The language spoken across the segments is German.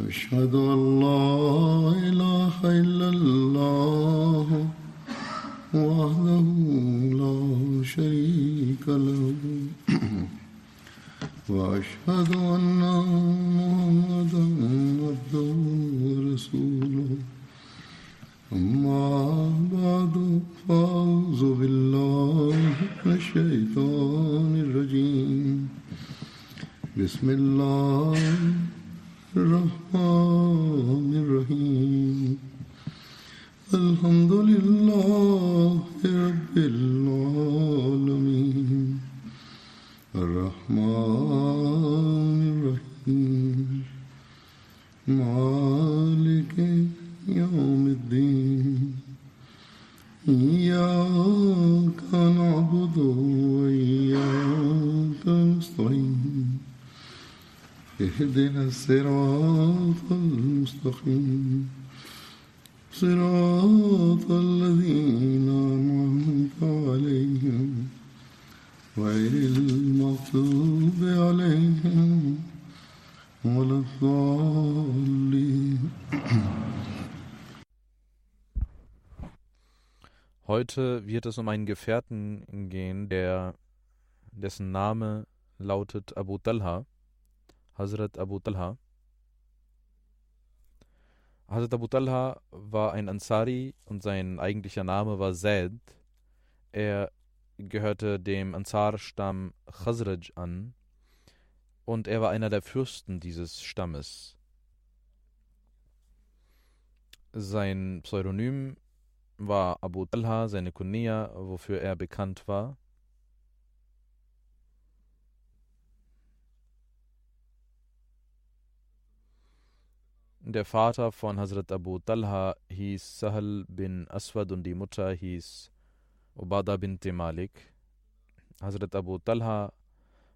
أشهد أن لا إله إلا الله وحده لا شريك له وأشهد أن محمدا عبده ورسوله أما بعد فأعوذ بالله من الشيطان الرجيم بسم الله الرحمن الرحيم الحمد لله رب العالمين الرحمن الرحيم مالك يوم الدين إياك نعبد وإياك نستعين اهدنا الصراط المستقيم صراط الذين أنعمت عليهم غير المغضوب عليهم ولا الضالين. Heute wird es um einen Gefährten gehen, dessen Name lautet Abu Talha, Hazrat Abu Talha. Hazrat Abu Talha war ein Ansari und sein eigentlicher Name war Zaid. Er gehörte dem Ansar-Stamm Khazraj an und er war einer der Fürsten dieses Stammes. Sein Pseudonym war Abu Talha, seine Kunia, wofür er bekannt war. Der Vater von Hazrat Abu Talha hieß Sahal bin Aswad und die Mutter hieß Ubadah bint Malik. Hazrat Abu Talha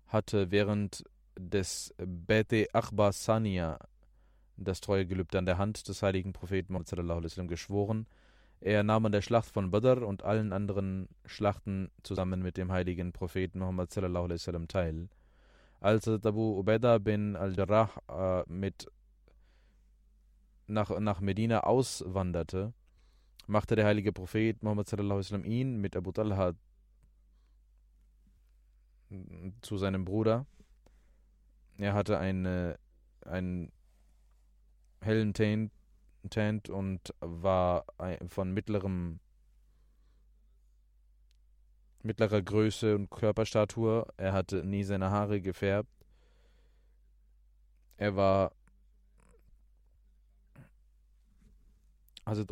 hatte während des Bete Akhbar Saniya das Treuegelübde an der Hand des heiligen Propheten Muhammad sallallahu alaihi wasallam geschworen. Er nahm an der Schlacht von Badr und allen anderen Schlachten zusammen mit dem heiligen Propheten Muhammad sallallahu alaihi wasallam teil. Als Abu Ubaidah bin al-Jarrah nach Medina auswanderte, machte der heilige Prophet Muhammad sallallahu alaihi wasallam ihn mit Abu Talha zu seinem Bruder. Er hatte einen hellen Tent und war von mittlerer Größe und Körperstatur. Er hatte nie seine Haare gefärbt. Er war Hazrat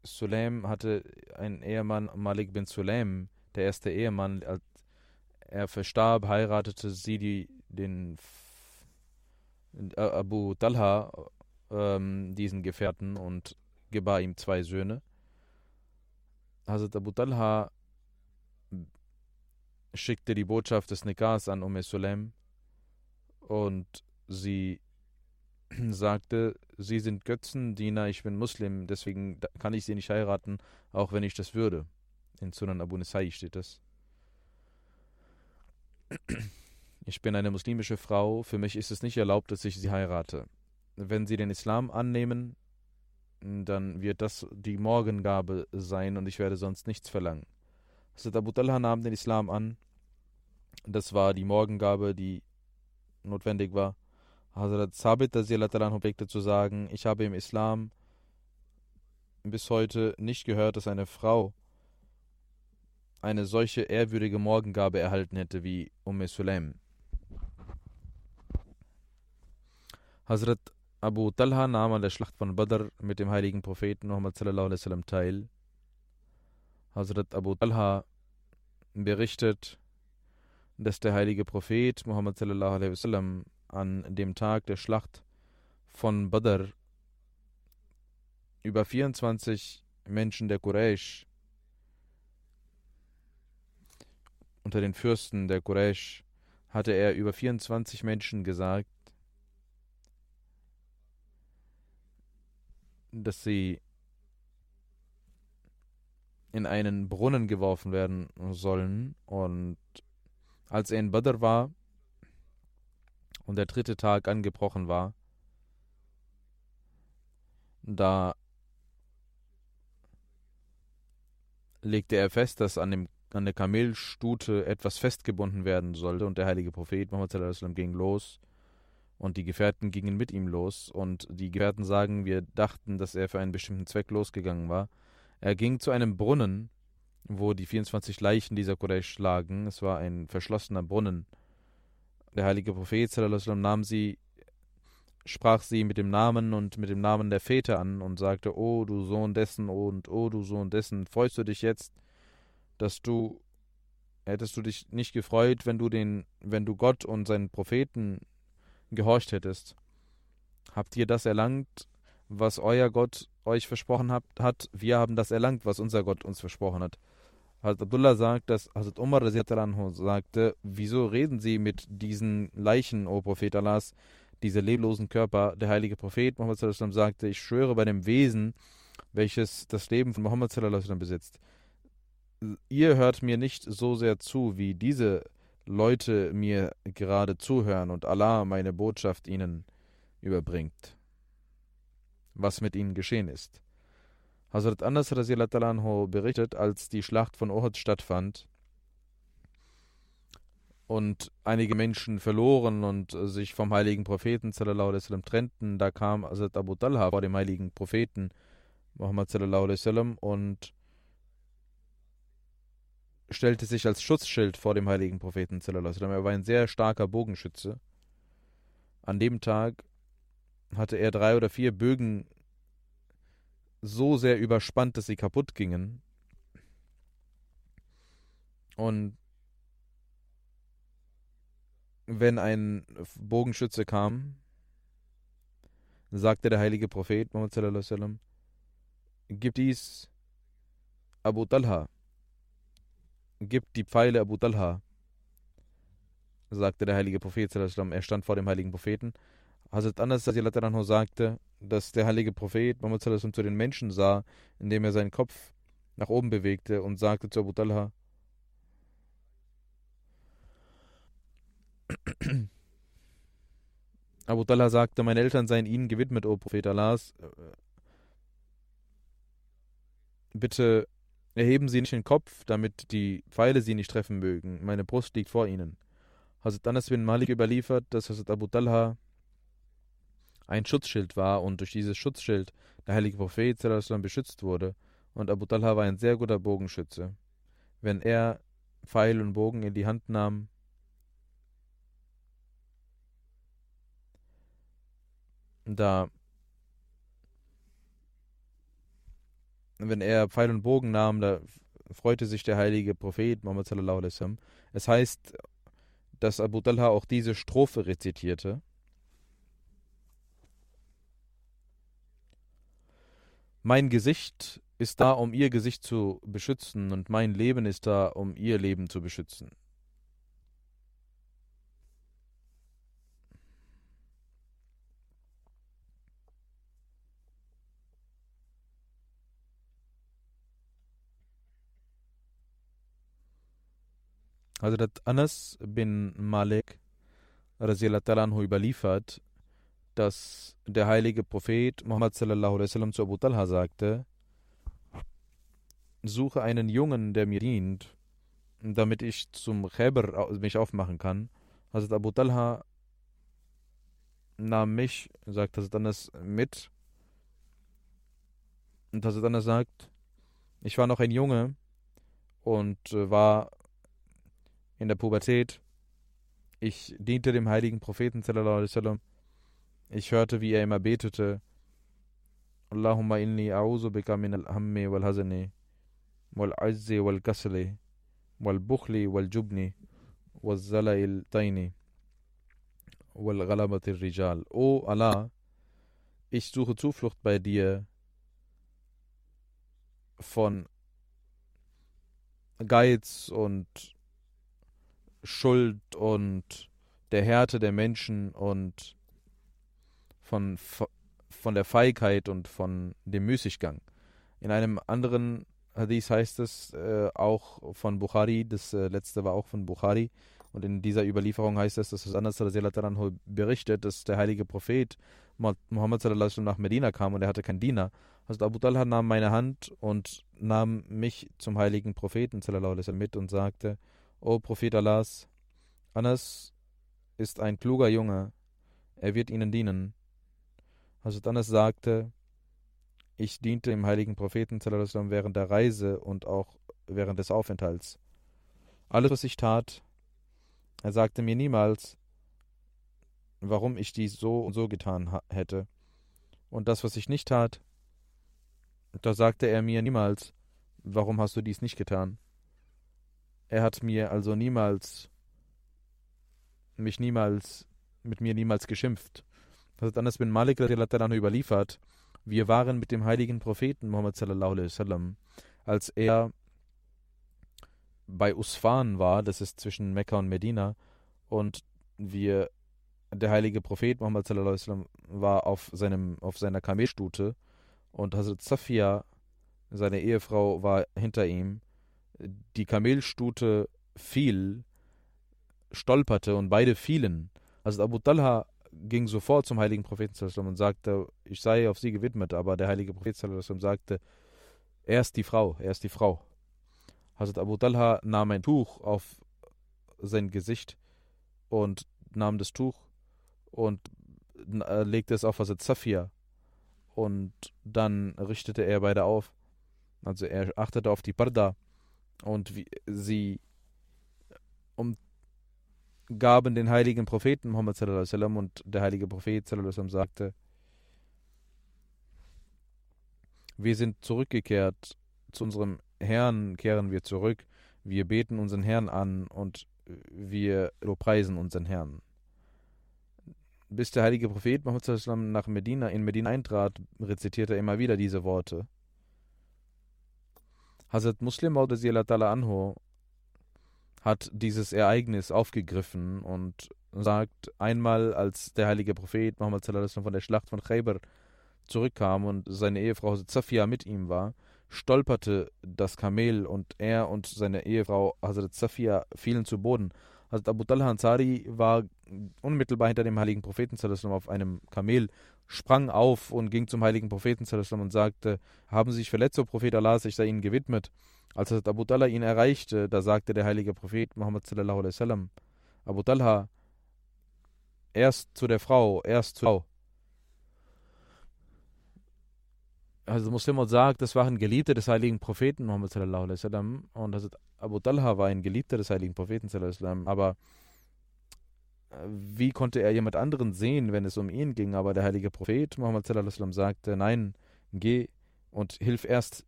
Sulaim hatte einen Ehemann, Malik bin Sulaim, der erste Ehemann. Als er verstarb, heiratete sie den Abu Talha, diesen Gefährten, und gebar ihm 2 Söhne. Hazrat Abu Talha schickte die Botschaft des Nikahs an Sulaim und sie sagte, sie sind Götzendiener, ich bin Muslim, deswegen kann ich sie nicht heiraten, auch wenn ich das würde. In Sunan Abu Nisai steht das. Ich bin eine muslimische Frau, für mich ist es nicht erlaubt, dass ich sie heirate. Wenn sie den Islam annehmen, dann wird das die Morgengabe sein und ich werde sonst nichts verlangen. Hazrat Abu Talha nahm den Islam an, das war die Morgengabe, die notwendig war. Hazrat Sabit pflegte zu sagen, ich habe im Islam bis heute nicht gehört, dass eine Frau eine solche ehrwürdige Morgengabe erhalten hätte wie Sulaim. Hazrat Abu Talha nahm an der Schlacht von Badr mit dem heiligen Propheten Muhammad sallallahu alaihi wasallam teil. Hazrat Abu Talha berichtet, dass der heilige Prophet Muhammad sallallahu alaihi wasallam an dem Tag der Schlacht von Badr über 24 Menschen der Quraysh, unter den Fürsten der Quraysh, hatte er über 24 Menschen gesagt, dass sie in einen Brunnen geworfen werden sollen. Und als er in Badr war und der 3. Tag angebrochen war, Da legte er fest, dass an der Kamelstute etwas festgebunden werden sollte, und der heilige Prophet Muhammad sallallahu alaihi wasallam ging los und die Gefährten gingen mit ihm los, und die Gefährten sagen, wir dachten, dass er für einen bestimmten Zweck losgegangen war. Er ging zu einem Brunnen, wo die 24 Leichen dieser Quraysh lagen. Es war ein verschlossener Brunnen. Der heilige Prophet sallallahu alaihi wasallam nahm sie, sprach sie mit dem Namen und mit dem Namen der Väter an und sagte: O du Sohn dessen und o du Sohn dessen, freust du dich jetzt, hättest du dich nicht gefreut, wenn du Gott und seinen Propheten gehorcht hättest? Habt ihr das erlangt, was euer Gott euch versprochen hat? Wir haben das erlangt, was unser Gott uns versprochen hat. Hazrat Abdullah sagt, dass Hazrat Umar anhu sagte: Wieso reden Sie mit diesen Leichen, o Prophet Allahs, diese leblosen Körper? Der heilige Prophet Muhammad sallallahu alaihi wasallam sagte: Ich schwöre bei dem Wesen, welches das Leben von Muhammad sallallahu alaihi wasallam besitzt. Ihr hört mir nicht so sehr zu, wie diese Leute mir gerade zuhören und Allah meine Botschaft ihnen überbringt, was mit ihnen geschehen ist. Hazrat Anas radhiyallahu anhu berichtet, als die Schlacht von Uhud stattfand und einige Menschen verloren und sich vom heiligen Propheten sallallahu alaihi wasallam trennten, da kam Hazrat Abu Talha vor dem heiligen Propheten Muhammad sallallahu alaihi wasallam und stellte sich als Schutzschild vor dem heiligen Propheten sallallahu alaihi wasallam. Er war ein sehr starker Bogenschütze. An dem Tag hatte er 3 oder 4 Bögen so sehr überspannt, dass sie kaputt gingen. Und wenn ein Bogenschütze kam, sagte der heilige Prophet Muhammad sallallahu alaihi wasallam: Gib dies Abu Talha, gib die Pfeile Abu Talha, sagte der heilige Prophet sallallahu alaihi wasallam. Er stand vor dem heiligen Propheten. Hazrat Anas radhiyallahu anhu sagte, dass der heilige Prophet Muhammad sallallahu alaihi wasallam zu den Menschen sah, indem er seinen Kopf nach oben bewegte und sagte zu Abu Talha: Abu Talha sagte: Meine Eltern seien Ihnen gewidmet, o Prophet Allahs. Bitte erheben Sie nicht den Kopf, damit die Pfeile Sie nicht treffen mögen. Meine Brust liegt vor Ihnen. Hazrat Anas bin Malik überliefert, dass Hazrat Abu Talha ein Schutzschild war und durch dieses Schutzschild der heilige Prophet sallallahu alaihi wasallam beschützt wurde. Und Abu Talha war ein sehr guter Bogenschütze. Wenn er Pfeil und Bogen in die Hand nahm, da freute sich der heilige Prophet Muhammad sallallahu alaihi wasallam. Es heißt, dass Abu Talha auch diese Strophe rezitierte: Mein Gesicht ist da, um ihr Gesicht zu beschützen, und mein Leben ist da, um ihr Leben zu beschützen. Hazrat Anas bin Malik radhiyallahu anhu überliefert, dass der heilige Prophet Muhammad sallallahu alaihi wasallam zu Abu Talha sagte: Suche einen Jungen, der mir dient, damit ich zum Khaybar mich aufmachen kann. Hazrat Abu Talha nahm mich, sagt Hazrat Anas, mit. Und Hazrat Anas sagt: Ich war noch ein Junge und war in der Pubertät. Ich diente dem heiligen Propheten sallallahu alaihi wasallam. Ich hörte, wie er immer betete: Allahumma inni a'udhu bika min al-hammi wal-hazani wal-azzi wal-kasli wal-bukhli wal-jubni wal-zala'i al-tayni wal-ghalabati al-rijal. O Allah, ich suche Zuflucht bei dir von Geiz und Schuld und der Härte der Menschen und von der Feigheit und von dem Müßiggang. In einem anderen Hadith heißt es auch von Bukhari, das letzte war auch von Bukhari, Und in dieser Überlieferung heißt es, dass Anas berichtet, dass der heilige Prophet Muhammad sallallahu alaihi wasallam nach Medina kam und er hatte keinen Diener. Also Abu Talha nahm meine Hand und nahm mich zum heiligen Propheten sallallahu alaihi wasallam mit und sagte: O Prophet Allahs, Anas ist ein kluger Junge, er wird ihnen dienen. Hazrat Anas sagte: Ich diente dem heiligen Propheten sallallahu alaihi wasallam während der Reise und auch während des Aufenthalts. Alles, was ich tat, er sagte mir niemals, warum ich dies so und so getan hätte. Und das, was ich nicht tat, da sagte er mir niemals, warum hast du dies nicht getan. Er hat mir also mit mir niemals geschimpft. Hazrat Anas bin Malik überliefert, wir waren mit dem heiligen Propheten Muhammad sallallahu alaihi wasallam, als er bei Usfan war, das ist zwischen Mekka und Medina, und der heilige Prophet Muhammad sallallahu alaihi wasallam war auf seiner Kamelstute und Hazrat Safia, seine Ehefrau, war hinter ihm. Die Kamelstute fiel, stolperte und beide fielen. Also Abu Talha ging sofort zum heiligen Propheten sallallahu alaihi wasallam und sagte, ich sei auf sie gewidmet, aber der heilige Prophet sallallahu alaihi wasallam sagte, er ist die Frau. Hazrat Abu Talha nahm ein Tuch auf sein Gesicht und nahm das Tuch und legte es auf Hazrat Safia und dann richtete er beide auf. Also er achtete auf die Parda und sie umgaben den heiligen Propheten Muhammad sallallahu alaihi wasallam und der heilige Prophet sallallahu alaihi wasallam sagte: Wir sind zurückgekehrt, zu unserem Herrn kehren wir zurück, wir beten unseren Herrn an und wir preisen unseren Herrn. Bis der heilige Prophet Muhammad sallallahu alaihi wasallam in Medina eintrat, rezitierte er immer wieder diese Worte. Hazrat Muslim Maud anhu hat dieses Ereignis aufgegriffen und sagt, einmal als der heilige Prophet Muhammad sallallahu alaihi wasallam von der Schlacht von Khaybar zurückkam und seine Ehefrau Hazrat Safia mit ihm war, stolperte das Kamel und er und seine Ehefrau Hazrat Safia fielen zu Boden. Hazrat Abu Talha Ansari war unmittelbar hinter dem heiligen Propheten sallallahu alaihi wasallam auf einem Kamel, sprang auf und ging zum heiligen Propheten sallallahu alaihi wasallam und sagte: Haben Sie sich verletzt, o Prophet Allahs, ich sei Ihnen gewidmet. Als Hazrat Abu Talha ihn erreichte, da sagte der heilige Prophet Muhammad sallallahu alaihi wasallam: Abu Talha, erst zur Frau. Also Muslim sagt, das waren Geliebte des heiligen Propheten Muhammad sallallahu alaihi wasallam und Hazrat Abu Talha war ein Geliebter des heiligen Propheten sallallahu alaihi wasallam, aber wie konnte er jemand anderen sehen, wenn es um ihn ging? Aber der heilige Prophet Muhammad sallallahu alaihi wasallam sagte: Nein, geh und hilf erst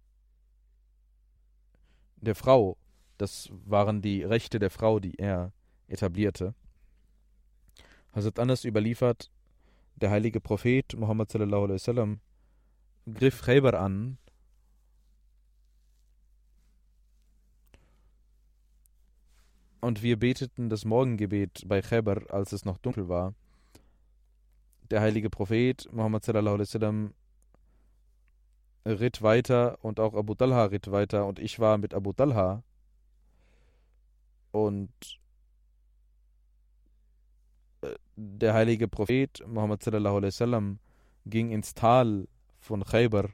der Frau. Das waren die Rechte der Frau, die er etablierte. Hazrat Anas überliefert, der heilige Prophet Muhammad sallallahu alaihi wasallam griff Khaybar an und wir beteten das Morgengebet bei Khaybar, als es noch dunkel war. Der heilige Prophet Muhammad sallallahu alaihi wasallam ritt weiter und auch Abu Talha ritt weiter und ich war mit Abu Talha und der heilige Prophet Muhammad sallallahu alaihi wasallam ging ins Tal von Khaybar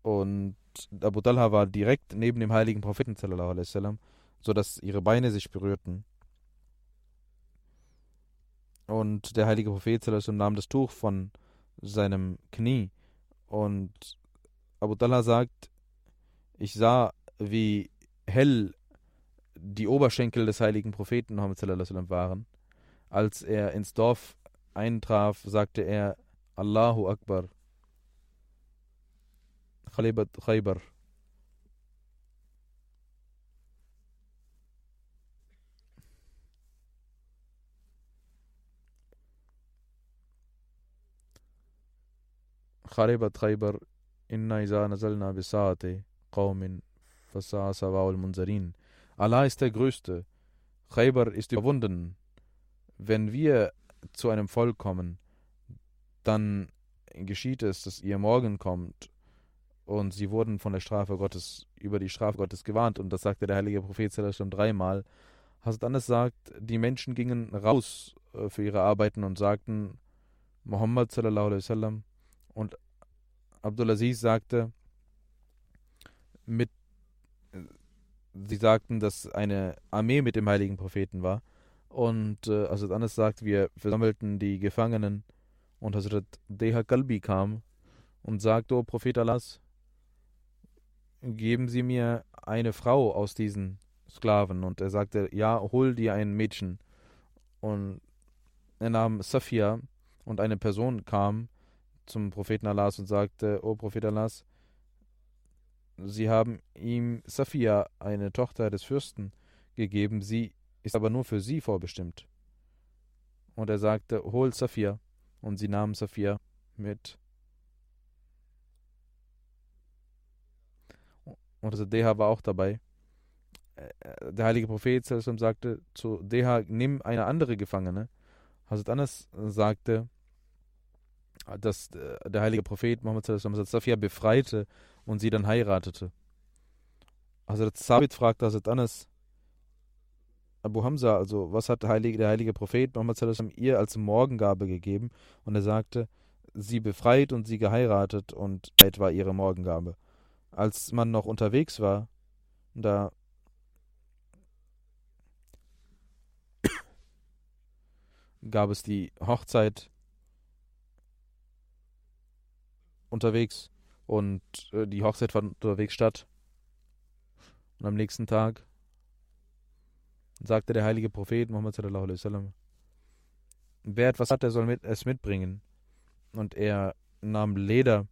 und Abu Talha war direkt neben dem heiligen Propheten sallallahu alaihi wasallam, sodass ihre Beine sich berührten. Und der heilige Prophet sallallahu alaihi wasallam nahm das Tuch von seinem Knie und Abu Talha sagt, ich sah, wie hell die Oberschenkel des heiligen Propheten Muhammad sallallahu alaihi wasallam waren. Als er ins Dorf eintraf, sagte er: Allahu Akbar, Khalibat Khaybar. Kharibat Khaybar, inna iza nazalna bisaate qawmin fasa'a sawa'ul munzarin. Allah ist der Größte. Khaybar ist überwunden. Wenn wir zu einem Volk kommen, dann geschieht es, dass ihr morgen kommt und sie wurden von der Strafe Gottes, über die Strafe Gottes gewarnt. Und das sagte der heilige Prophet schon dreimal. Hazrat Anas sagt, die Menschen gingen raus für ihre Arbeiten und sagten Muhammad sallallahu alaihi wasallam. Und Abdulaziz sagte, sie sagten, dass eine Armee mit dem heiligen Propheten war. Und Hazrat Anas sagt, wir versammelten die Gefangenen und Hazrat Deha Kalbi kam und sagte, O Prophet Allahs, geben Sie mir eine Frau aus diesen Sklaven. Und er sagte, ja, hol dir ein Mädchen. Und er nahm Safia und eine Person kam zum Propheten Allahs und sagte, O Prophet Allahs, Sie haben ihm Safia, eine Tochter des Fürsten, gegeben, sie ist aber nur für sie vorbestimmt. Und er sagte, hol Safia. Und sie nahmen Safia mit. Und also Deha war auch dabei. Der heilige Prophet sagte zu Deha, nimm eine andere Gefangene. Hazrat Anas sagte, dass der heilige Prophet Muhammad Safia befreite und sie dann heiratete. Hazrat Sabit fragte Hazrat Anas, Abu Hamza, also was hat der heilige Prophet Muhammad ihr als Morgengabe gegeben? Und er sagte, sie befreit und sie geheiratet und war ihre Morgengabe. Als man noch unterwegs war, da gab es die Hochzeit unterwegs und die Hochzeit fand unterwegs statt. Und am nächsten Tag sagte der heilige Prophet Muhammad sallallahu alaihi wasallam, wer etwas hat, der soll es mitbringen. Und er nahm Leder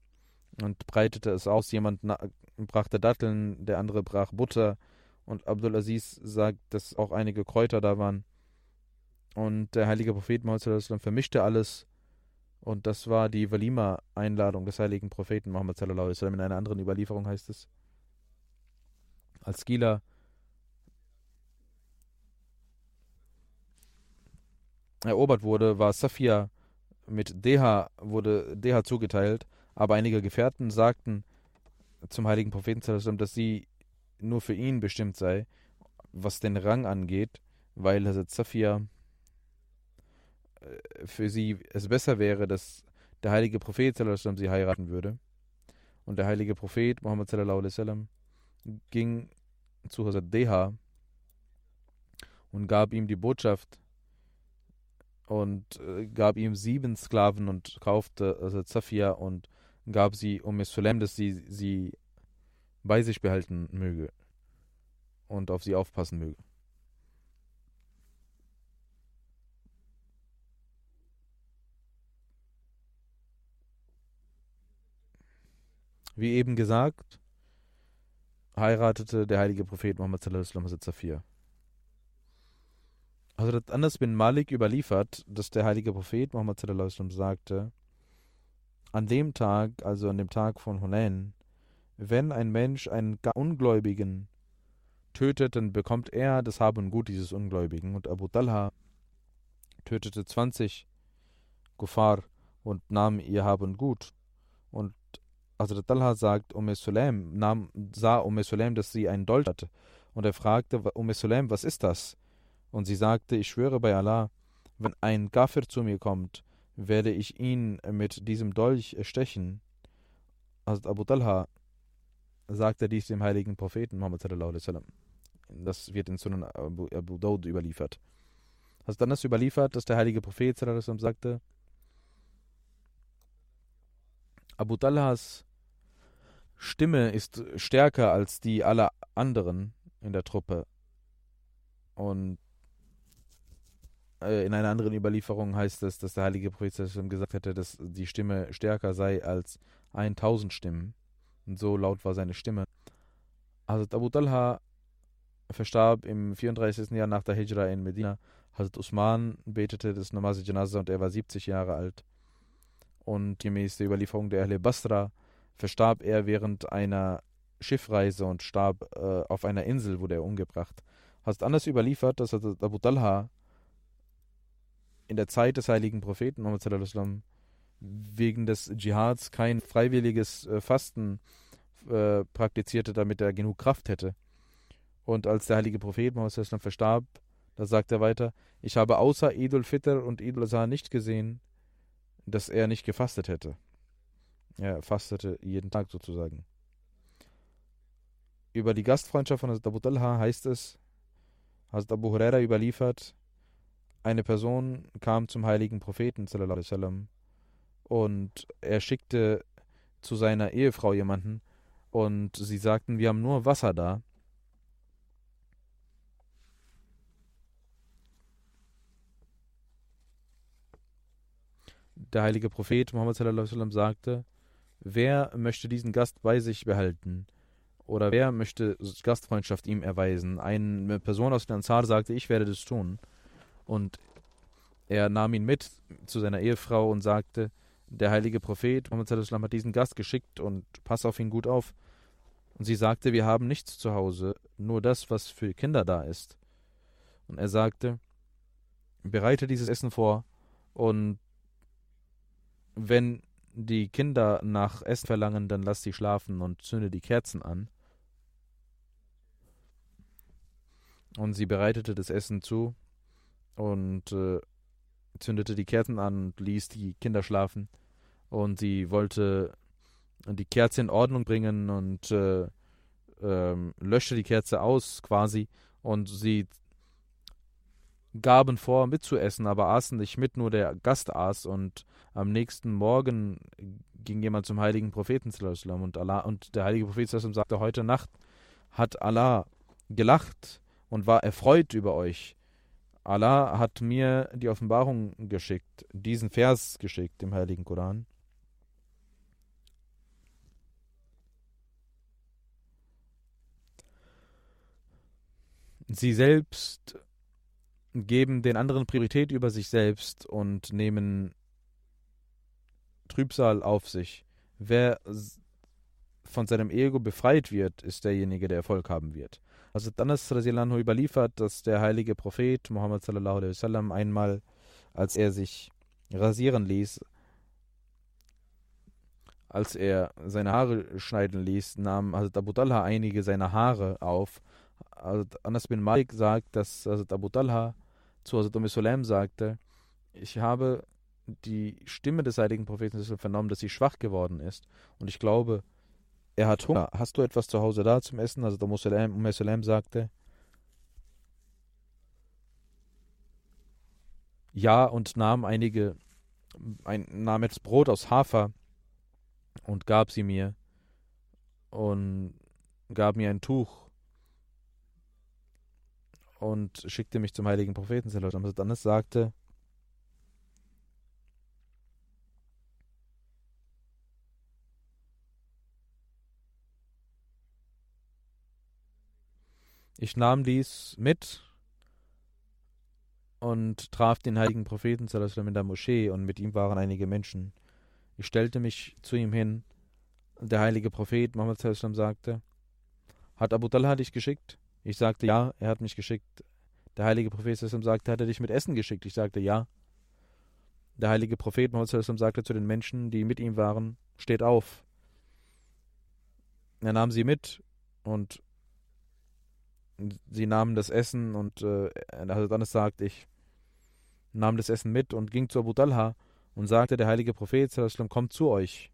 und breitete es aus. Jemand brachte Datteln, der andere brach Butter. Und Abdulaziz sagt, dass auch einige Kräuter da waren. Und der heilige Prophet Muhammad sallallahu alaihi wasallam vermischte alles. Und das war die Walima-Einladung des heiligen Propheten Muhammad sallallahu alaihi wasallam. In einer anderen Überlieferung heißt es, als Gila erobert wurde, war Safia wurde Deha zugeteilt, aber einige Gefährten sagten zum heiligen Propheten, dass sie nur für ihn bestimmt sei, was den Rang angeht, weil Hazrat Safia für sie es besser wäre, dass der heilige Prophet sie heiraten würde. Und der heilige Prophet Muhammad ging zu Hazrat Deha und gab ihm die Botschaft und gab ihm 7 Sklaven und kaufte Safia und gab sie Sulaim, dass sie bei sich behalten möge und auf sie aufpassen möge. Wie eben gesagt, heiratete der heilige Prophet Muhammad Hazrat Safia. Hazrat Anas bin Malik überliefert, dass der heilige Prophet Muhammad sagte, an dem Tag, also an dem Tag von Hunain, wenn ein Mensch einen Ungläubigen tötet, dann bekommt er das Hab und Gut dieses Ungläubigen. Und Abu Talha tötete 20 Kuffar und nahm ihr Hab und Gut. Und Hazrat Talha sagt, sah Sulaim, dass sie einen Dolch hatte. Und er fragte, Sulaim, was ist das? Und sie sagte, ich schwöre bei Allah, wenn ein Kafir zu mir kommt, werde ich ihn mit diesem Dolch stechen. Hazrat Abu Talha sagte dies dem heiligen Propheten Muhammad sallallahu alaihi wasallam. Das wird in Sunan Abu Dawud überliefert. Hazrat Anas überliefert, dass der heilige Prophet sallallahu alaihi wasallam sagte, Abu Talhas Stimme ist stärker als die aller anderen in der Truppe. Und in einer anderen Überlieferung heißt es, dass der heilige Prophet gesagt hätte, dass die Stimme stärker sei als 1000 Stimmen. Und so laut war seine Stimme. Hazrat Abu Talha verstarb im 34. Jahr nach der Hijra in Medina. Hazrat Usman betete das Namaz Janaza und er war 70 Jahre alt. Und gemäß der Überlieferung der Ahle Basra verstarb er während einer Schiffreise und starb auf einer Insel, wurde er umgebracht. Hazrat Anas überliefert, dass Hazrat Abu Talha in der Zeit des heiligen Propheten Muhammad wegen des Dschihads kein freiwilliges Fasten praktizierte, damit er genug Kraft hätte. Und als der heilige Prophet Muhammad sallallahu alaihi wasallam verstarb, da sagt er weiter, ich habe außer Eid al-Fitr und Eid al-Adha nicht gesehen, dass er nicht gefastet hätte. Er fastete jeden Tag sozusagen. Über die Gastfreundschaft von Hazrat Abu Talha heißt es, Hazrat Abu Huraira überliefert, eine Person kam zum heiligen Propheten sallallahu alaihi wasallam und er schickte zu seiner Ehefrau jemanden und sie sagten, wir haben nur Wasser da. Der heilige Prophet Muhammad sallallahu alaihi wasallam sagte, wer möchte diesen Gast bei sich behalten? Oder wer möchte Gastfreundschaft ihm erweisen? Eine Person aus den Ansar sagte, ich werde das tun. Und er nahm ihn mit zu seiner Ehefrau und sagte, der heilige Prophet Muhammad sallallahu alaihi wasallam hat diesen Gast geschickt und pass auf ihn gut auf. Und sie sagte, wir haben nichts zu Hause, nur das, was für Kinder da ist. Und er sagte, bereite dieses Essen vor und wenn die Kinder nach Essen verlangen, dann lass sie schlafen und zünde die Kerzen an. Und sie bereitete das Essen zu und zündete die Kerzen an und ließ die Kinder schlafen. Und sie wollte die Kerze in Ordnung bringen und löschte die Kerze aus quasi. Und sie gaben vor, mitzuessen, aber aßen nicht mit, nur der Gast aß. Und am nächsten Morgen ging jemand zum heiligen Propheten und der heilige Prophet sagte, heute Nacht hat Allah gelacht und war erfreut über euch. Allah hat mir die Offenbarung geschickt, diesen Vers geschickt im heiligen Koran. Sie selbst geben den anderen Priorität über sich selbst und nehmen Trübsal auf sich. Wer von seinem Ego befreit wird, ist derjenige, der Erfolg haben wird. Also Anas radiallahu anhu überliefert, dass der heilige Prophet Muhammad sallallahu alaihi wasallam einmal, als er sich rasieren ließ, als er seine Haare schneiden ließ, nahm Hazrat Abu Talha einige seiner Haare auf. Hazrat Anas bin Malik sagt, dass Hazrat Abu Talha zu Hazrat Sulaim sagte, ich habe die Stimme des heiligen Propheten vernommen, dass sie schwach geworden ist. Und ich glaube, er hat Hunger. Hast du etwas zu Hause da zum Essen? Also Sulaim sagte, ja, und nahm etwas Brot aus Hafer und gab sie mir und gab mir ein Tuch und schickte mich zum heiligen Propheten. Dann sagte, ich nahm dies mit und traf den heiligen Propheten in der Moschee und mit ihm waren einige Menschen. Ich stellte mich zu ihm hin. Der heilige Prophet Muhammad sagte, hat Abu Talha dich geschickt? Ich sagte, ja, er hat mich geschickt. Der heilige Prophet sagte, hat er dich mit Essen geschickt? Ich sagte, ja. Der heilige Prophet Muhammad sagte zu den Menschen, die mit ihm waren, steht auf. Er nahm sie mit und sie nahmen das Essen und dann sagt, ich nahm das Essen mit und ging zu Abu Talha und sagte, der heilige Prophet kommt zu euch.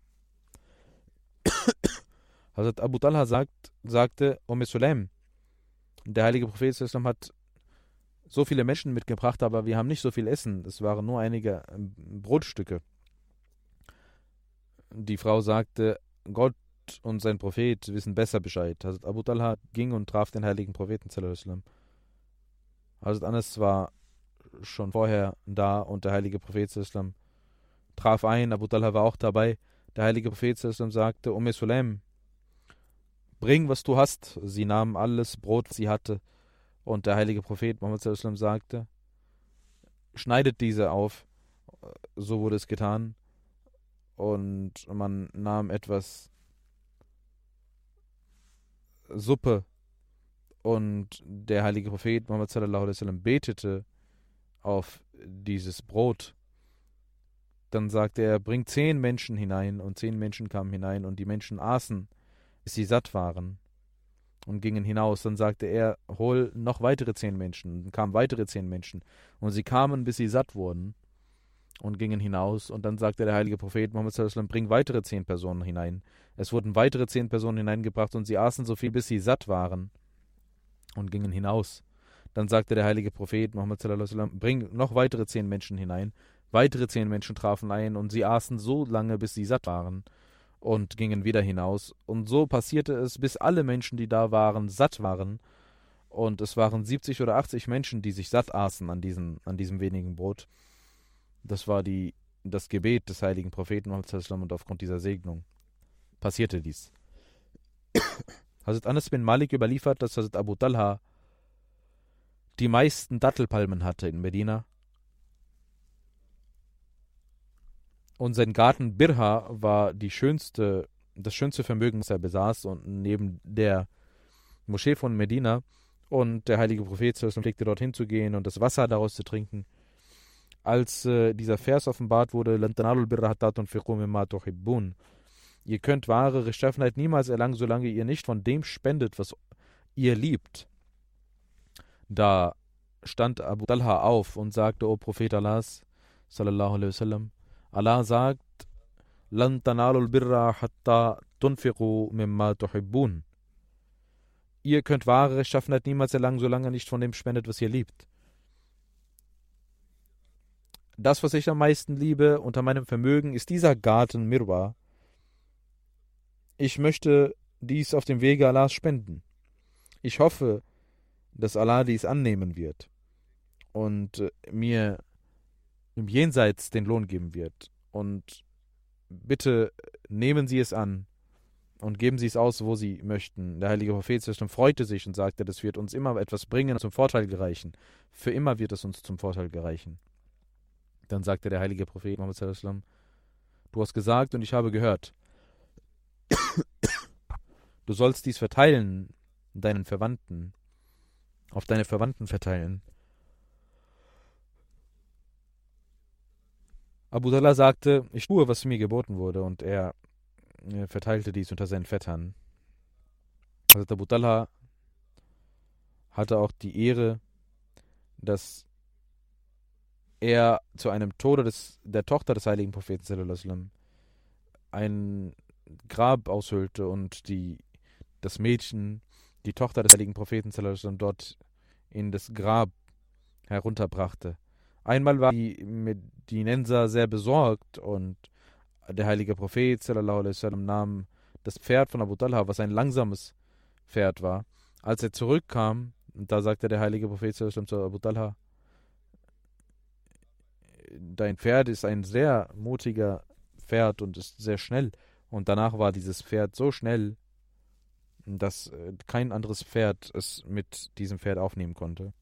Hazrat Abu Talha sagte, Sulaim, der heilige Prophet hat so viele Menschen mitgebracht, aber wir haben nicht so viel Essen. Es waren nur einige Brotstücke. Die Frau sagte, Gott und sein Prophet wissen besser Bescheid. Hazrat Abu Talha ging und traf den heiligen Propheten. Hazrat Anas war schon vorher da und der heilige Prophet traf ein. Abu Talha war auch dabei. Der heilige Prophet sagte, Sulaim, bring, was du hast. Sie nahm alles Brot, was sie hatte. Und der heilige Prophet Muhammad sagte, schneidet diese auf. So wurde es getan. Und man nahm etwas Suppe und der heilige Prophet Muhammad betete auf dieses Brot. Dann sagte er, bringt 10 Menschen hinein und 10 Menschen kamen hinein und die Menschen aßen bis sie satt waren und gingen hinaus. Dann sagte er, hol noch weitere 10 Menschen. Dann kamen weitere 10 Menschen. Und sie kamen, bis sie satt wurden und gingen hinaus. Und dann sagte der heilige Prophet Muhammad sallallahu alaihi wasallam, bring weitere 10 Personen hinein. Es wurden weitere 10 Personen hineingebracht und sie aßen so viel, bis sie satt waren und gingen hinaus. Dann sagte der heilige Prophet Muhammad sallallahu alaihi wasallam, bring noch weitere 10 Menschen hinein. Weitere 10 Menschen trafen ein und sie aßen so lange, bis sie satt waren und gingen wieder hinaus. Und so passierte es, bis alle Menschen, die da waren, satt waren. Und es waren 70 oder 80 Menschen, die sich satt aßen an diesem wenigen Brot. Das war das Gebet des heiligen Propheten Muhammad sallallahu alaihi wasallam, und aufgrund dieser Segnung passierte dies. Hazrat Anas bin Malik überliefert, dass Hazrat Abu Talha die meisten Dattelpalmen hatte in Medina. Und sein Garten Birha war das schönste Vermögen, das er besaß, und neben der Moschee von Medina. Und der heilige Prophet pflegte dorthin zu gehen und das Wasser daraus zu trinken. Als dieser Vers offenbart wurde, Lan tanalul birra hatta tunfiqu mimma tuhibbun. Ihr könnt wahre Rechtschaffenheit niemals erlangen, solange ihr nicht von dem spendet, was ihr liebt. Da stand Abu Talha auf und sagte, O Prophet Allahs, sallallahu alaihi wasallam, Allah sagt, Lan tanalul birra hatta tunfiqu mimma tuhibbun. Ihr könnt wahre Rechtschaffenheit niemals erlangen, solange ihr nicht von dem spendet, was ihr liebt. Das, was ich am meisten liebe unter meinem Vermögen, ist dieser Garten Mirwa. Ich möchte dies auf dem Wege Allahs spenden. Ich hoffe, dass Allah dies annehmen wird und mir im Jenseits den Lohn geben wird. Und bitte nehmen Sie es an und geben Sie es aus, wo Sie möchten. Der heilige Prophet freute sich und sagte, das wird uns immer etwas bringen und zum Vorteil gereichen. Für immer wird es uns zum Vorteil gereichen. Dann sagte der heilige Prophet Muhammad sallallahu alaihi wasallam, du hast gesagt und ich habe gehört, du sollst dies verteilen deinen Verwandten, auf deine Verwandten verteilen. Abu Talha sagte, ich tue, was mir geboten wurde, und er verteilte dies unter seinen Vettern. Also Abu Talha hatte auch die Ehre, dass er zu einem Tode der Tochter des heiligen Propheten sallallahu alaihi wasallam ein Grab aushöhlte und das Mädchen, die Tochter des heiligen Propheten sallallahu alaihi wasallam, dort in das Grab herunterbrachte. Einmal war die Medinenser sehr besorgt und der heilige Prophet sallallahu alaihi wasallam nahm das Pferd von Abu Talha, was ein langsames Pferd war. Als er zurückkam, da sagte der heilige Prophet sallallahu alaihi wasallam zu Abu Talha, dein Pferd ist ein sehr mutiger Pferd und ist sehr schnell. Und danach war dieses Pferd so schnell, dass kein anderes Pferd es mit diesem Pferd aufnehmen konnte.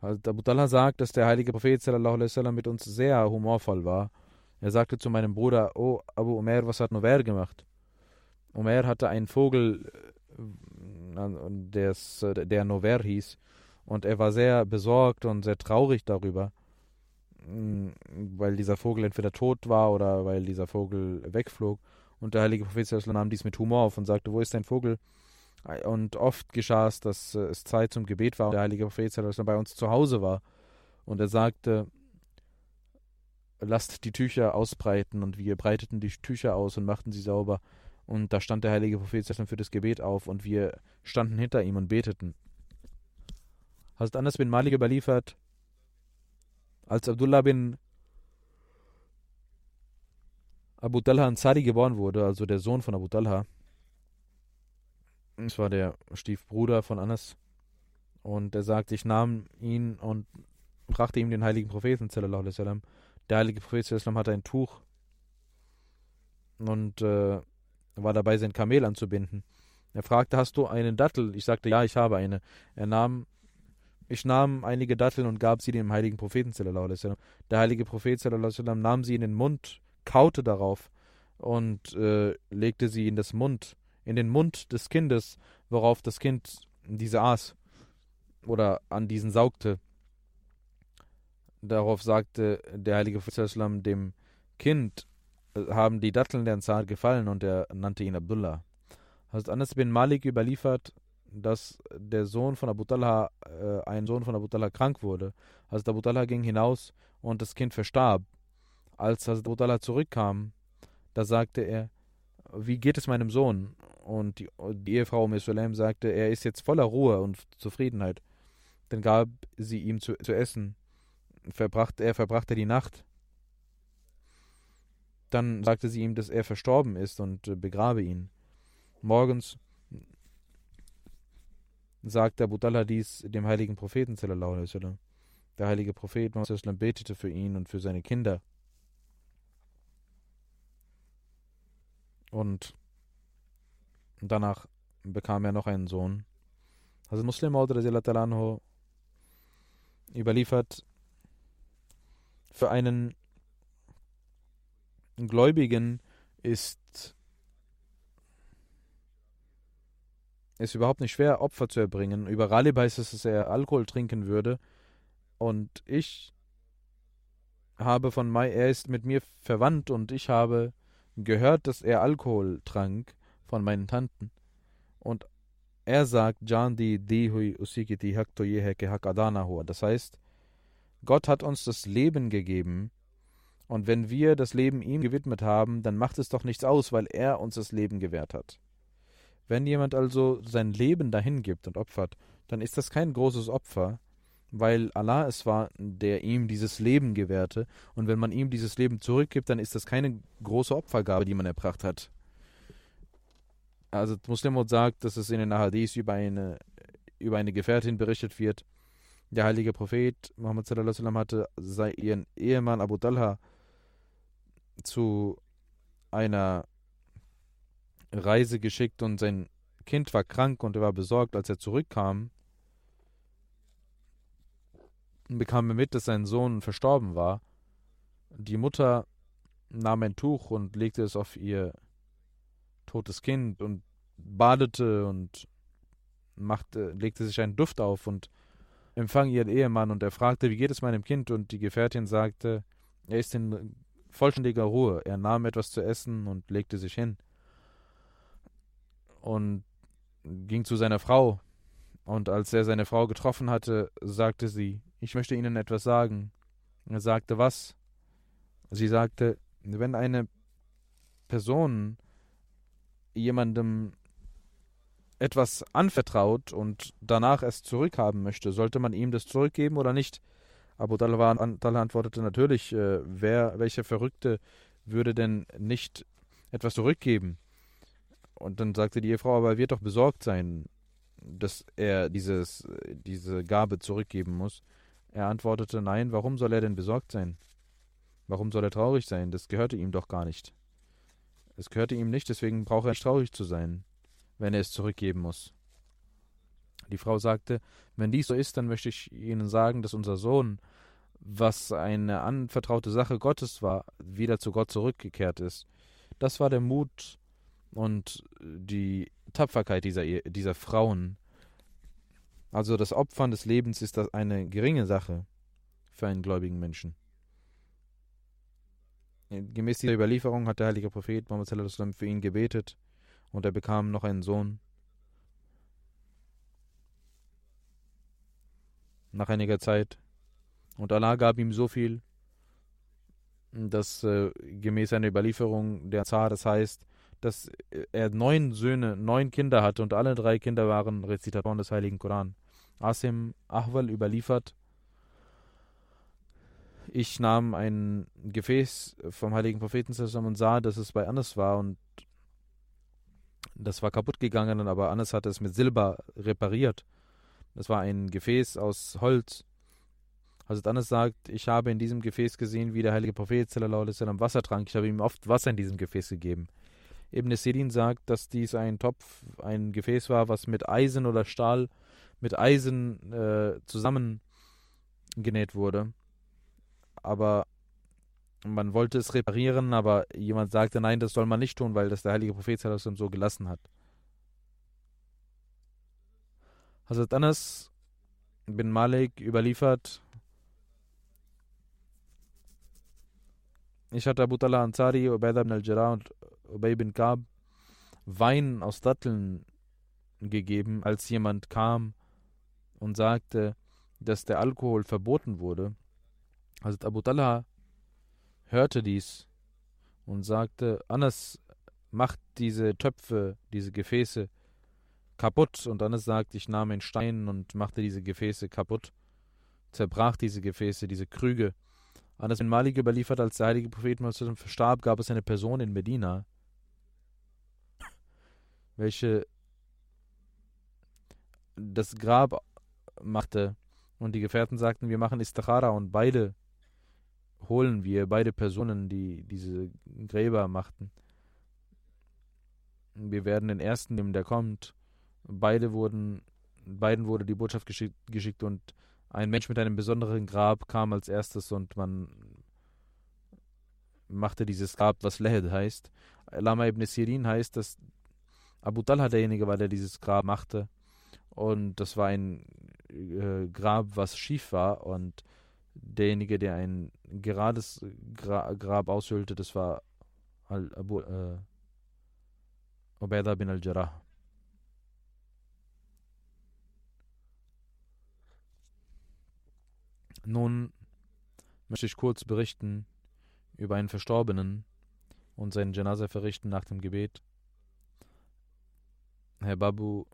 Also Abu Talha sagt, dass der heilige Prophet sallallahu alaihi wasallam mit uns sehr humorvoll war. Er sagte zu meinem Bruder, oh Abu Umair, was hat Nuwair gemacht? Umair hatte einen Vogel, der Nuwair hieß, und er war sehr besorgt und sehr traurig darüber, weil dieser Vogel entweder tot war oder weil dieser Vogel wegflog. Und der heilige Prophet sallallahu alaihi wasallam nahm dies mit Humor auf und sagte, wo ist dein Vogel? Und oft geschah es, dass es Zeit zum Gebet war und der heilige Prophet sallallahu alaihi wasallam bei uns zu Hause war. Und er sagte, lasst die Tücher ausbreiten, und wir breiteten die Tücher aus und machten sie sauber. Und da stand der heilige Prophet sallallahu alaihi wasallam für das Gebet auf und wir standen hinter ihm und beteten. Hazrat Anas bin Malik überliefert, als Abdullah bin Abu Talha Ansari geboren wurde, also der Sohn von Abu Talha. Das war der Stiefbruder von Anas. Und er sagt, ich nahm ihn und brachte ihm den heiligen Propheten sallallahu alaihi wasallam. Der heilige Prophet sallallahu alaihi wasallam hatte ein Tuch und war dabei, sein Kamel anzubinden. Er fragte, hast du einen Dattel? Ich sagte, ja, ich habe eine. Ich nahm einige Datteln und gab sie dem heiligen Propheten sallallahu alaihi wasallam. Der heilige Prophet sallallahu alaihi wasallam nahm sie in den Mund, kaute darauf und legte sie in den Mund des Kindes, worauf das Kind diese aß oder an diesen saugte. Darauf sagte der heilige Prophet sallallahu alaihi wasallam dem Kind, haben die Datteln der Ansar gefallen und er nannte ihn Abdullah. Hazrat Anas bin Malik überliefert, dass der Sohn von Abu Talha, ein Sohn von Abu Talha krank wurde. Hazrat Abu Talha ging hinaus und das Kind verstarb. Als Hazrat Abu Talha zurückkam, da sagte er, wie geht es meinem Sohn? Und die Ehefrau Sulaim sagte, er ist jetzt voller Ruhe und Zufriedenheit. Dann gab sie ihm zu essen. Er verbrachte die Nacht. Dann sagte sie ihm, dass er verstorben ist und begrabe ihn. Morgens sagte Abu Talha dies dem heiligen Propheten sallallahu alaihi wasallam. Der heilige Prophet sallallahu alaihi wasallam betete für ihn und für seine Kinder. Und danach bekam er noch einen Sohn. Also Muslim Maud radhiyallahu anhu überliefert, für einen Gläubigen ist es überhaupt nicht schwer, Opfer zu erbringen. Über Ghalib heißt es, dass er Alkohol trinken würde. Und er ist mit mir verwandt und ich habe gehört, dass er Alkohol trank von meinen Tanten. Und er sagt, das heißt, Gott hat uns das Leben gegeben und wenn wir das Leben ihm gewidmet haben, dann macht es doch nichts aus, weil er uns das Leben gewährt hat. Wenn jemand also sein Leben dahin gibt und opfert, dann ist das kein großes Opfer, weil Allah es war, der ihm dieses Leben gewährte. Und wenn man ihm dieses Leben zurückgibt, dann ist das keine große Opfergabe, die man erbracht hat. Also Muslim sagt, dass es in den Ahadith über eine Gefährtin berichtet wird. Der heilige Prophet Muhammad sallallahu alaihi wasallam hatte ihren Ehemann Abu Talha zu einer Reise geschickt und sein Kind war krank und er war besorgt. Als er zurückkam, bekam er mit, dass sein Sohn verstorben war. Die Mutter nahm ein Tuch und legte es auf ihr totes Kind und badete und legte sich einen Duft auf und empfang ihren Ehemann und er fragte, wie geht es meinem Kind? Und die Gefährtin sagte, er ist in vollständiger Ruhe. Er nahm etwas zu essen und legte sich hin und ging zu seiner Frau. Und als er seine Frau getroffen hatte, sagte sie, ich möchte Ihnen etwas sagen. Er sagte, was? Sie sagte, wenn eine Person jemandem etwas anvertraut und danach es zurückhaben möchte, sollte man ihm das zurückgeben oder nicht? Abu Talha antwortete natürlich, welcher Verrückte würde denn nicht etwas zurückgeben? Und dann sagte die Ehefrau, aber er wird doch besorgt sein, dass er diese Gabe zurückgeben muss. Er antwortete, nein, warum soll er denn besorgt sein? Warum soll er traurig sein? Das gehörte ihm doch gar nicht. Es gehörte ihm nicht, deswegen braucht er nicht traurig zu sein, wenn er es zurückgeben muss. Die Frau sagte, wenn dies so ist, dann möchte ich Ihnen sagen, dass unser Sohn, was eine anvertraute Sache Gottes war, wieder zu Gott zurückgekehrt ist. Das war der Mut und die Tapferkeit dieser Frauen. Also das Opfern des Lebens ist das eine geringe Sache für einen gläubigen Menschen. Gemäß dieser Überlieferung hat der heilige Prophet Muhammad sallallahu alaihi wasallam für ihn gebetet und er bekam noch einen Sohn. Nach einiger Zeit. Und Allah gab ihm so viel, dass gemäß einer Überlieferung der Zar, das heißt, dass er 9 Kinder hatte und alle 3 Kinder waren Rezitatoren des heiligen Koran. Asim Ahwal überliefert, ich nahm ein Gefäß vom heiligen Propheten zusammen und sah, dass es bei Anas war und das war kaputt gegangen, aber Anas hatte es mit Silber repariert. Das war ein Gefäß aus Holz. Hazrat Anas sagt, ich habe in diesem Gefäß gesehen, wie der heilige Prophet sallallahu alaihi wasallam Wasser trank. Ich habe ihm oft Wasser in diesem Gefäß gegeben. Ibn Sirin sagt, dass dies ein Gefäß war, was mit Eisen oder Stahl, mit Eisen zusammengenäht wurde. Aber man wollte es reparieren, aber jemand sagte, nein, das soll man nicht tun, weil das der heilige Prophet sallallahu alaihi wasallam so gelassen hat. Hazrat Anas bin Malik überliefert, Ich hatte Abu Talha Ansari, Ubaidah ibn al-Jarrah und Ubay bin Ka'b Wein aus Datteln gegeben, als jemand kam und sagte, dass der Alkohol verboten wurde. Also Abu Talha hörte dies und sagte, Anas macht diese Töpfe, diese Gefäße kaputt. Und Anas sagt, ich nahm einen Stein und machte diese Gefäße kaputt, zerbrach diese Gefäße, diese Krüge. Anas bin Malik überliefert, als der heilige Prophet Muhammad verstarb, gab es eine Person in Medina, welche das Grab machte. Und die Gefährten sagten, wir machen Istikhara, und beide Personen, die diese Gräber machten. Wir werden den ersten nehmen, der kommt. Beiden wurde die Botschaft geschickt und ein Mensch mit einem besonderen Grab kam als erstes und man machte dieses Grab, was Lehed heißt. Lama ibn Sirin heißt, dass Abu Talha derjenige war, der dieses Grab machte. Und das war ein Grab, was schief war, und derjenige, der ein gerades Grab aushöhlte, das war Ubaidah bin al-Jarrah. Nun möchte ich kurz berichten über einen Verstorbenen und seinen Janaza verrichten nach dem Gebet. Herr Babu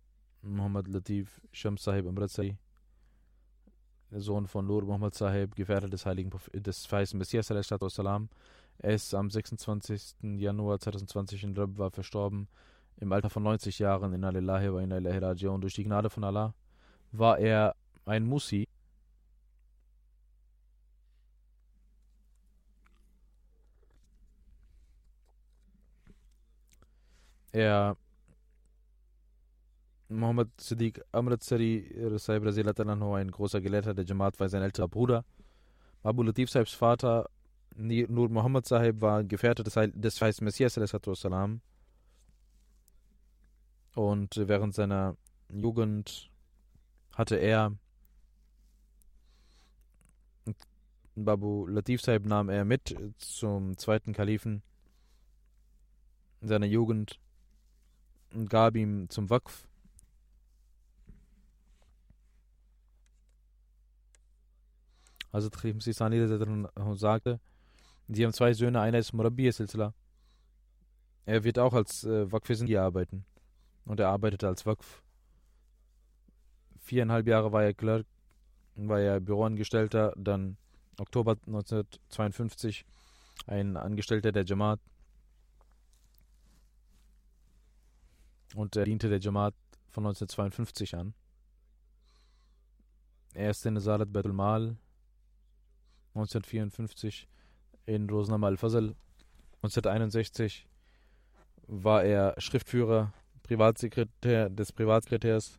Muhammad Latif Shams Sahib Amritsari, der Sohn von Nur Muhammad Sahib, Gefährte des des verheißten Messias, er ist am 26. Januar 2020 in Rabwa verstorben, im Alter von 90 Jahren, in Alillahi wa inna ilaihi raji'un. Durch die Gnade von Allah war er ein Musi. Muhammad Siddiq Amritsari Sahib Raziallahu, ein großer Gelehrter der Jamaat, war sein älterer Bruder. Abu Latif Sahibs Vater Nur Muhammad Sahib war Gefährte des verheißten Messias salam. Und während seiner Jugend hatte er Babu Latif Sahib nahm er mit zum zweiten Kalifen in seiner Jugend und gab ihm zum Waqf. Also Khalifa Sistani sagte, sie haben zwei Söhne, einer ist Murabbi Silsila. Er wird auch als Waqf für Sindhi arbeiten. Und er arbeitete als Waqf. 4,5 Jahre war er Clerk, war er Büroangestellter, dann Oktober 1952 ein Angestellter der Jamaat. Und er diente der Jamaat von 1952 an. Er ist in Salat Baitul Mal 1954, in Rosnama al-Fazl 1961 war er Schriftführer, Privatsekretär des Privatsekretärs.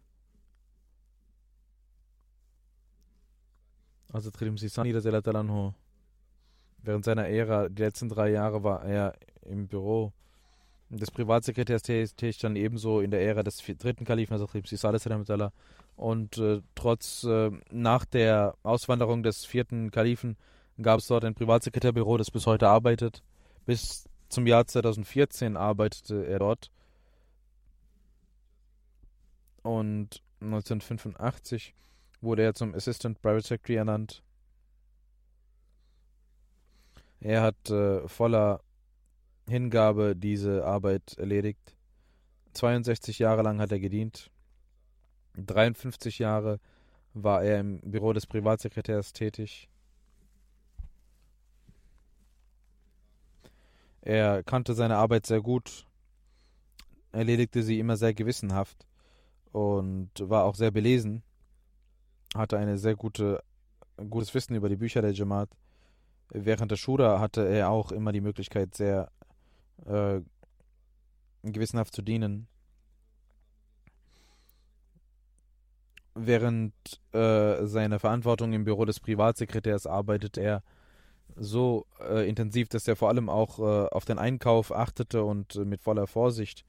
Also Khalifa Sistani während seiner Ära, die letzten 3 Jahre, war er im Büro des Privatsekretärs tätig, dann ebenso in der Ära des dritten Kalifen, also Khalifa Sistani. Und nach der Auswanderung des vierten Kalifen gab es dort ein Privatsekretärbüro, das bis heute arbeitet. Bis zum Jahr 2014 arbeitete er dort. Und 1985 wurde er zum Assistant Private Secretary ernannt. Er hat voller Hingabe diese Arbeit erledigt. 62 Jahre lang hat er gedient. 53 Jahre war er im Büro des Privatsekretärs tätig. Er kannte seine Arbeit sehr gut, erledigte sie immer sehr gewissenhaft und war auch sehr belesen, hatte eine sehr gutes Wissen über die Bücher der Jamaat. Während der Shura hatte er auch immer die Möglichkeit, sehr gewissenhaft zu dienen. Während seiner Verantwortung im Büro des Privatsekretärs arbeitet er so intensiv, dass er vor allem auch auf den Einkauf achtete und mit voller Vorsicht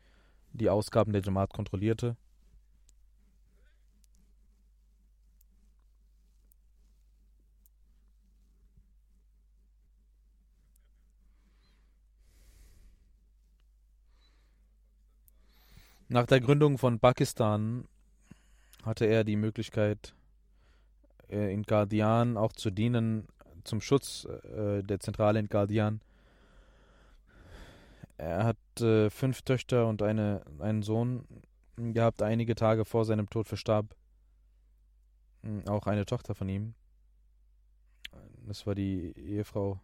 die Ausgaben der Jamaat kontrollierte. Nach der Gründung von Pakistan hatte er die Möglichkeit, in Qadian auch zu dienen, zum Schutz der Zentrale in Qadian. Er hat 5 Töchter und einen Sohn gehabt. Einige Tage vor seinem Tod verstarb auch eine Tochter von ihm. Das war die Ehefrau.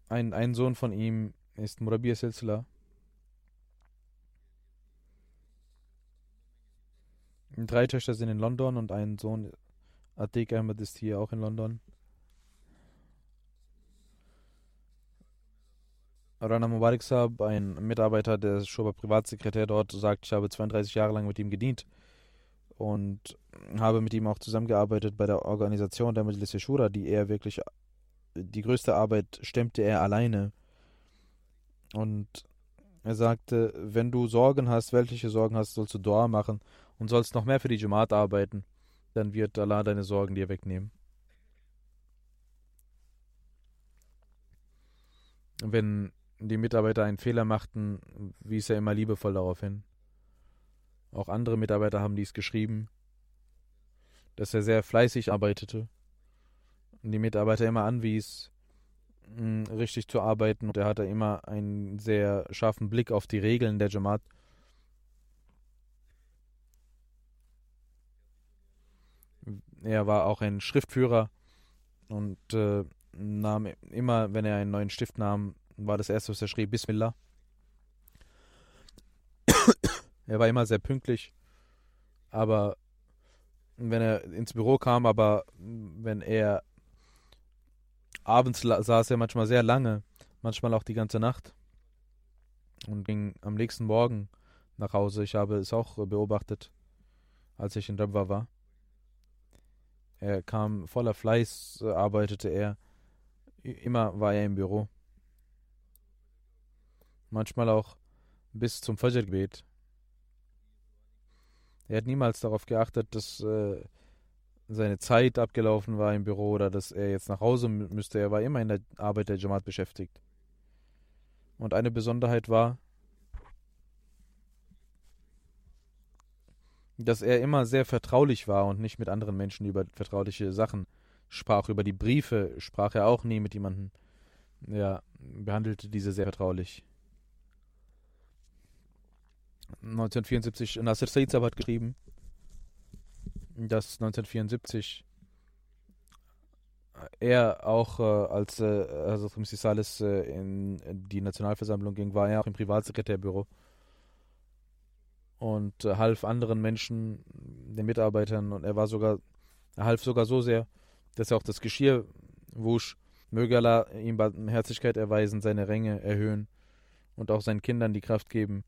Ein Sohn von ihm ist Murabi Silsila. 3 Töchter sind in London und ein Sohn, Atiq Ahmed, ist hier auch in London. Rana Mubarak Saab, ein Mitarbeiter der Shoba Privatsekretär dort, sagt, ich habe 32 Jahre lang mit ihm gedient und habe mit ihm auch zusammengearbeitet bei der Organisation der Majlis Shura, die größte Arbeit stemmte er alleine. Und er sagte, wenn du Sorgen hast, weltliche Sorgen hast, sollst du Dua machen und sollst noch mehr für die Jamaat arbeiten, dann wird Allah deine Sorgen dir wegnehmen. Wenn die Mitarbeiter einen Fehler machten, wies er immer liebevoll darauf hin. Auch andere Mitarbeiter haben dies geschrieben, dass er sehr fleißig arbeitete und die Mitarbeiter immer anwies, richtig zu arbeiten. Und er hatte immer einen sehr scharfen Blick auf die Regeln der Jamaat. Er war auch ein Schriftführer und nahm immer, wenn er einen neuen Stift nahm, war das erste, was er schrieb, Bismillah. Er war immer sehr pünktlich, aber wenn er ins Büro kam, aber wenn er abends saß er manchmal sehr lange, manchmal auch die ganze Nacht und ging am nächsten Morgen nach Hause. Ich habe es auch beobachtet, als ich in Rabwa war. Er kam voller Fleiß, arbeitete er. Immer war er im Büro. Manchmal auch bis zum Fajr-Gebet. Er hat niemals darauf geachtet, dass seine Zeit abgelaufen war im Büro oder dass er jetzt nach Hause müsste. Er war immer in der Arbeit der Jamaat beschäftigt. Und eine Besonderheit war, dass er immer sehr vertraulich war und nicht mit anderen Menschen über vertrauliche Sachen sprach. Über die Briefe sprach er auch nie mit jemandem. Er behandelte diese sehr vertraulich. 1974, Nasir Said Saab hat geschrieben, dass 1974 er auch, als Hazrat Mr. Salis in die Nationalversammlung ging, war er auch im Privatsekretärbüro und half anderen Menschen, den Mitarbeitern, und er half sogar so sehr, dass er auch das Geschirr wusch. Möge Allah ihm Barmherzigkeit erweisen, seine Ränge erhöhen und auch seinen Kindern die Kraft geben,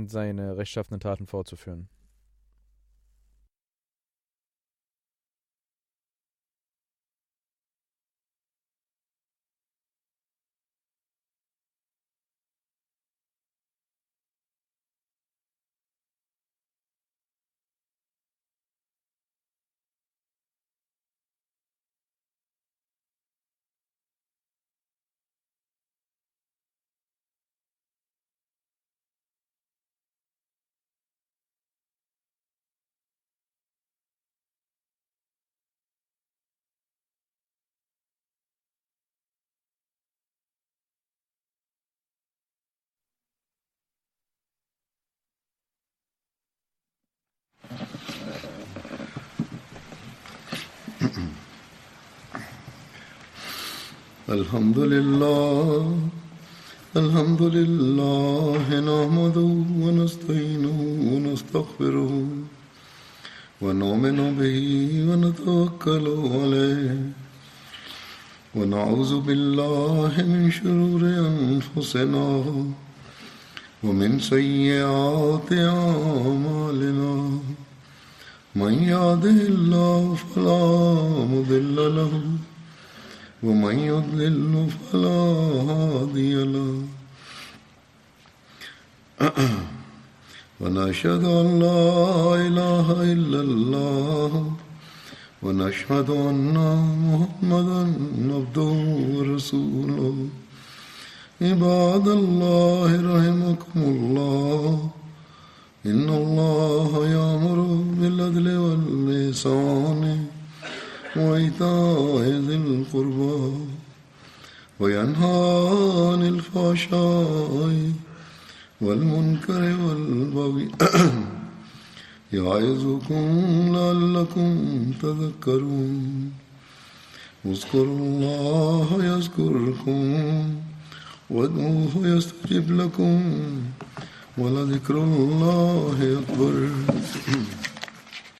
seine rechtschaffenen Taten fortzuführen. الحمد لله نحمده ونستعينه ونستغفره ونؤمن به ونتوكل عليه ونعوذ بالله من شرور أنفسنا ومن سيئات أعمالنا من يهده الله فلا مضل له ومن يضلل فلا هادي له ونشهد أن لا إله إلا الله ونشهد أن محمدا عبده ورسوله عباد الله رحمكم الله إن الله يأمر بالعدل والإحسان وإيتاء ذي القربى وينهى عن الفحشاء والمنكر والبغي يعظكم لعلكم تذكرون اذكروا الله يذكركم وادعوه يستجب لكم ولذكر الله أكبر